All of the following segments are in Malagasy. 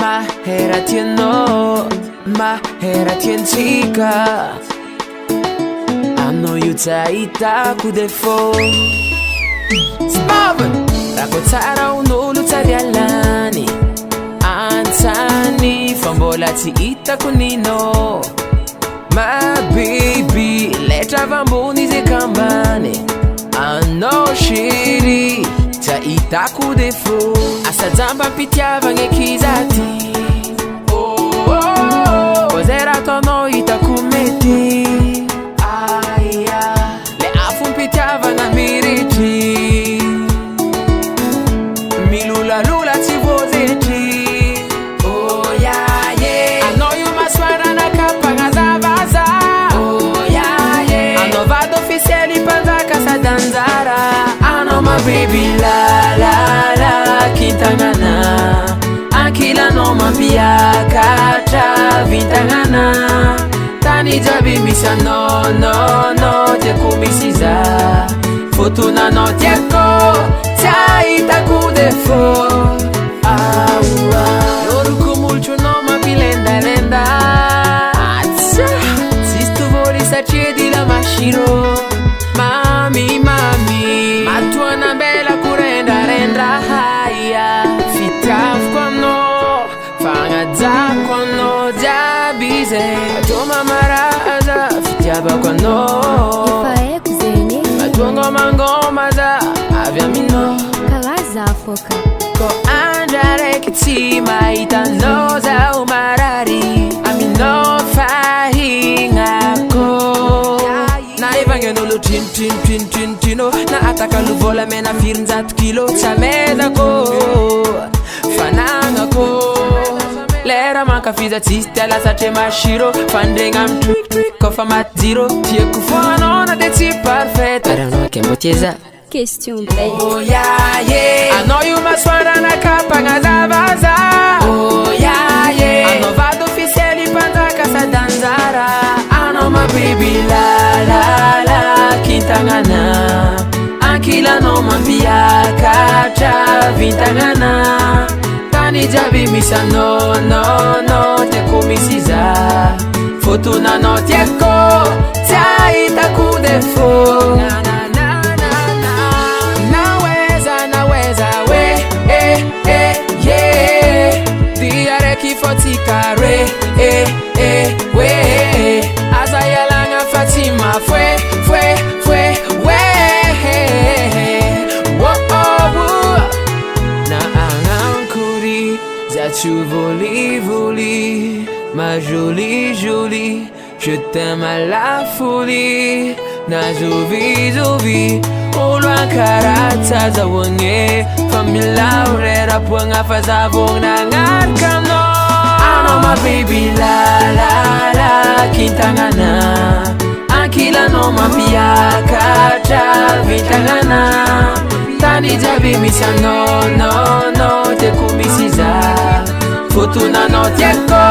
mahera tianao, mahera tiantsika. Aminao io tsy ahitako défaut. Spavin raha koa tsara on'olo tsary alany antsany fa mbola tsy hitako ninao. My baby letra avy ambony izy kambany anao chéri tsy ahitako défaut. Asa jamba mpitiavagna ekiza ty koa zay raha ataonao hitako mety. Aia le afo mpitiavagna miritry milolalula tsy voazetry. Oh yeah yeah anao io masoarana kampagnazavaza. Oh yeah yeah anao vady officiely mpanjaka sady anjara. Anao ma baby la la la kintagnana ankilanao mampiakatra vintagnana. Tany jiaby misy anao no no tiako misy iza fotonanao tiako tsy ahitako défaut. Aoa loroko molotro anao mampilendalenda atsa tsisy tovoly satria edy la masiro. Mami mami matoanambela korendrarendra haia fitiavako anao fagnajako anao jiaby zay atao mamaraza fitiavako anao. Efa haiko zegny atao ngomangoma za avy aminao karaza foka. ko andra raiky tsy mahitanao zaho marary aminao fahignako. Na evangen'olo trinotrinotrinotrinotrinô na ataka lovola mena firinjato kilo tsy amezako fanagnako. Lera mankafiza tsisy tiala satria masiro fandregna amy triktrik kofa maty zero. Tiako foanao na de tsy parfait ary anao ke mbô tieza Question belle. oh yeah yeah anao io masoarana kampagnazavaza. Oh yeah yeah anao vady officiely mpanjaka sady anjara. Anao ma baby la la la kintagnana ankilanao mampiakatra vintagnana. Tany jiaby misy anao no no tiako misy iza fotonanao tiako tsy ahitako défaut. Naweza we yeah diareki fotikare we aza yalanga Fatima fwe we na angankuri zachu voli ma jolie je t'aime à la folie na zovi olo ankaratsa zawonye famila urera puanga fazavona ngarkano. Anao ma baby la la la kintagnana ankilanao mampiakatra vintagnana. Tany jiaby misy anao no no tiako misy iza fotonanao tiako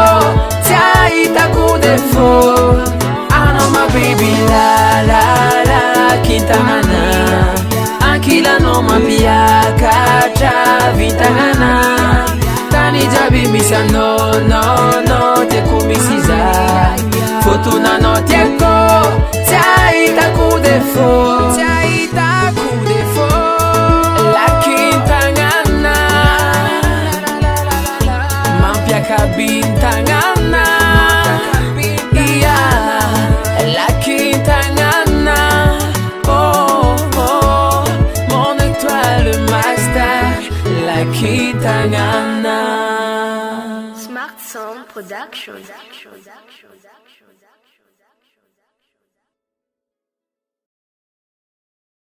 tsy ahitako défaut. Anao ma baby la la la kintagnana ankilanao mampiakatra vintagnana. Tany jiaby misy anao no no tiako misy iza fotonanao tiako tsy ahitako défaut. Tsy ahitako défaut la kintagnana mampiakabintagnana. La kintagnana oh oh mon étoile master la kintagnana. Smart Sound Production.